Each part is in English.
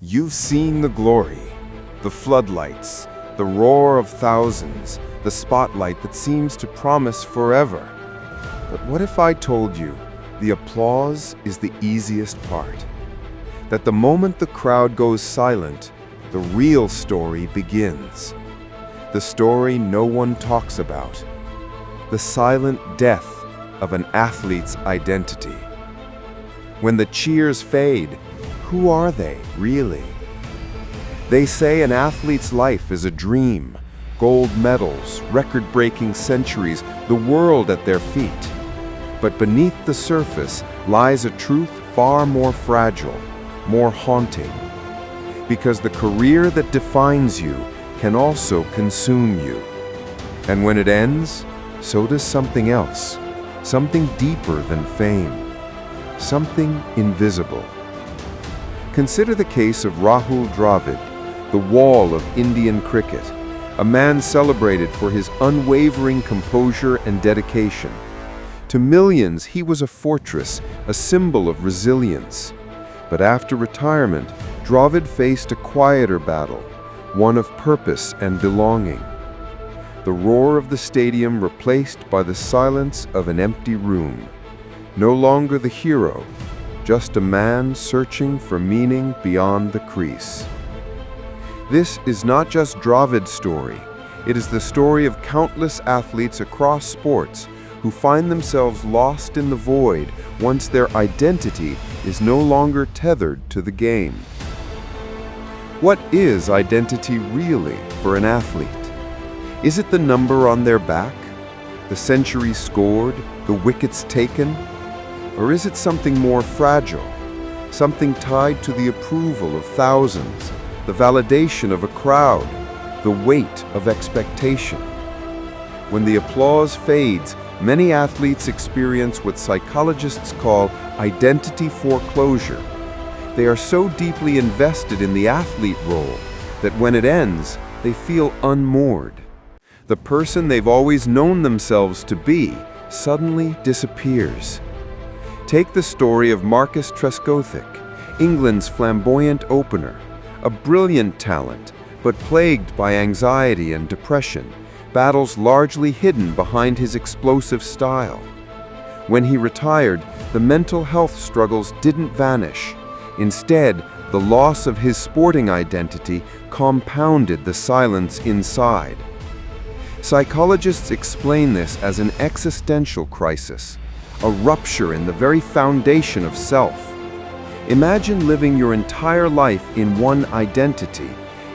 You've seen the glory, the floodlights, the roar of thousands, the spotlight that seems to promise forever. But what if I told you the applause is the easiest part? That the moment the crowd goes silent, the real story begins. The story no one talks about. The silent death of an athlete's identity. When the cheers fade, who are they, really? They say an athlete's life is a dream, gold medals, record-breaking centuries, the world at their feet. But beneath the surface lies a truth far more fragile, more haunting. Because the career that defines you can also consume you. And when it ends, so does something else, something deeper than fame, something invisible. Consider the case of Rahul Dravid, the wall of Indian cricket, a man celebrated for his unwavering composure and dedication. To millions, he was a fortress, a symbol of resilience. But after retirement, Dravid faced a quieter battle, one of purpose and belonging. The roar of the stadium replaced by the silence of an empty room. No longer the hero, just a man searching for meaning beyond the crease. This is not just Dravid's story. It is the story of countless athletes across sports who find themselves lost in the void once their identity is no longer tethered to the game. What is identity really for an athlete? Is it the number on their back, the centuries scored, the wickets taken? Or is it something more fragile, something tied to the approval of thousands, the validation of a crowd, the weight of expectation? When the applause fades, many athletes experience what psychologists call identity foreclosure. They are so deeply invested in the athlete role that when it ends, they feel unmoored. The person they've always known themselves to be suddenly disappears. Take the story of Marcus Trescothick, England's flamboyant opener, a brilliant talent, but plagued by anxiety and depression, battles largely hidden behind his explosive style. When he retired, the mental health struggles didn't vanish. Instead, the loss of his sporting identity compounded the silence inside. Psychologists explain this as an existential crisis, a rupture in the very foundation of self. Imagine living your entire life in one identity,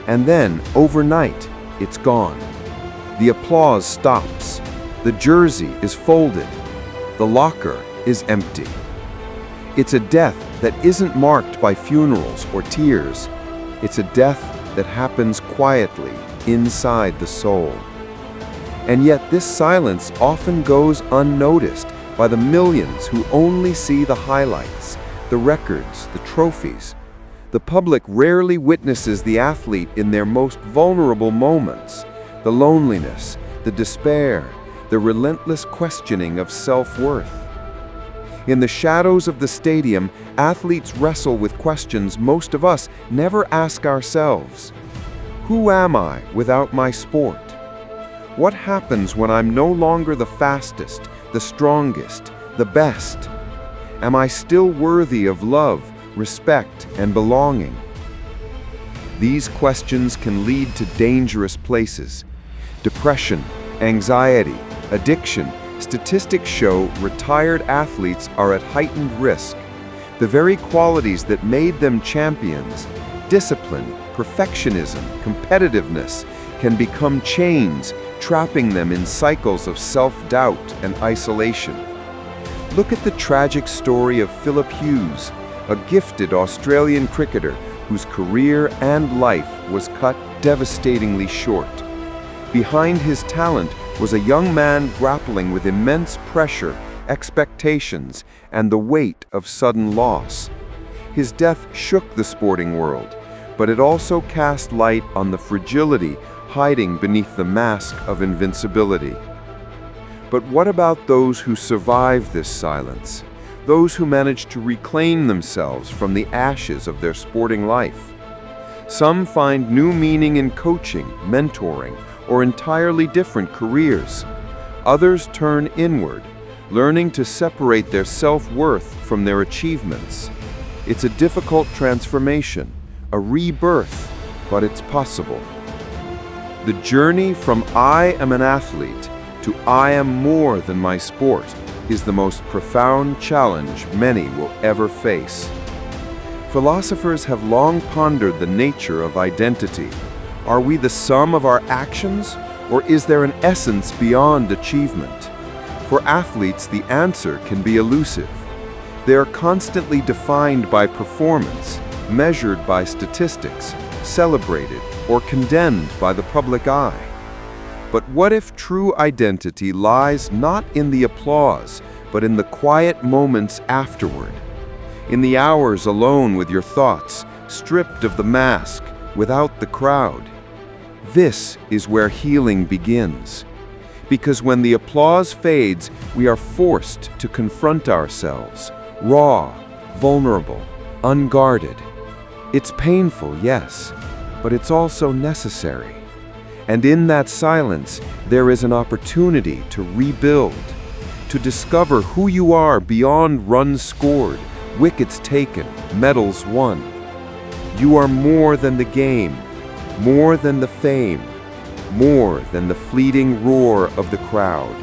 and then, overnight, it's gone. The applause stops. The jersey is folded. The locker is empty. It's a death that isn't marked by funerals or tears. It's a death that happens quietly inside the soul. And yet this silence often goes unnoticed by the millions who only see the highlights, the records, the trophies. The public rarely witnesses the athlete in their most vulnerable moments, the loneliness, the despair, the relentless questioning of self-worth. In the shadows of the stadium, athletes wrestle with questions most of us never ask ourselves. Who am I without my sport? What happens when I'm no longer the fastest, the strongest, the best? Am I still worthy of love, respect, and belonging? These questions can lead to dangerous places. Depression, anxiety, addiction. Statistics show retired athletes are at heightened risk. The very qualities that made them champions, discipline, perfectionism, competitiveness, can become chains, trapping them in cycles of self-doubt and isolation. Look at the tragic story of Philip Hughes, a gifted Australian cricketer whose career and life was cut devastatingly short. Behind his talent was a young man grappling with immense pressure, expectations, and the weight of sudden loss. His death shook the sporting world, but it also cast light on the fragility hiding beneath the mask of invincibility. But what about those who survive this silence? Those who manage to reclaim themselves from the ashes of their sporting life? Some find new meaning in coaching, mentoring, or entirely different careers. Others turn inward, learning to separate their self-worth from their achievements. It's a difficult transformation, a rebirth, but it's possible. The journey from I am an athlete to I am more than my sport is the most profound challenge many will ever face. Philosophers have long pondered the nature of identity. Are we the sum of our actions, or is there an essence beyond achievement? For athletes, the answer can be elusive. They are constantly defined by performance, measured by statistics, celebrated or condemned by the public eye. But what if true identity lies not in the applause, but in the quiet moments afterward? In the hours alone with your thoughts, stripped of the mask, without the crowd? This is where healing begins. Because when the applause fades, we are forced to confront ourselves, raw, vulnerable, unguarded. It's painful, yes, but it's also necessary. And in that silence, there is an opportunity to rebuild, to discover who you are beyond runs scored, wickets taken, medals won. You are more than the game, more than the fame, more than the fleeting roar of the crowd.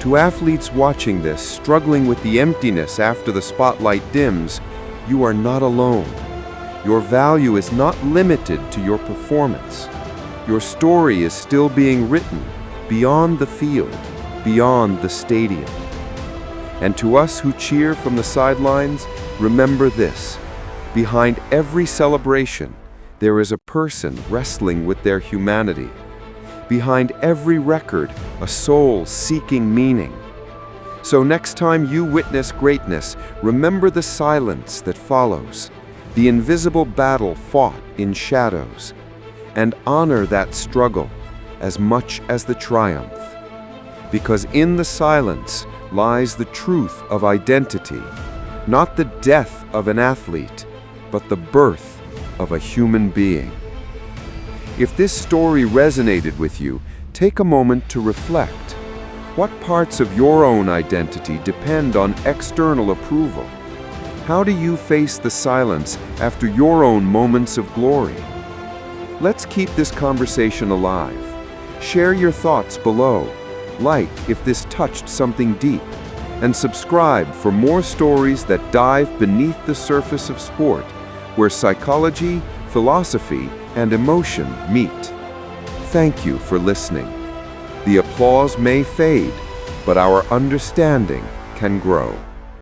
To athletes watching this, struggling with the emptiness after the spotlight dims, you are not alone. Your value is not limited to your performance. Your story is still being written beyond the field, beyond the stadium. And to us who cheer from the sidelines, remember this: behind every celebration, there is a person wrestling with their humanity. Behind every record, a soul seeking meaning. So next time you witness greatness, remember the silence that follows, the invisible battle fought in shadows, and honor that struggle as much as the triumph. Because in the silence lies the truth of identity, not the death of an athlete, but the birth of a human being. If this story resonated with you, take a moment to reflect. What parts of your own identity depend on external approval? How do you face the silence after your own moments of glory? Let's keep this conversation alive. Share your thoughts below. Like if this touched something deep. And subscribe for more stories that dive beneath the surface of sport, where psychology, philosophy, and emotion meet. Thank you for listening. The applause may fade, but our understanding can grow.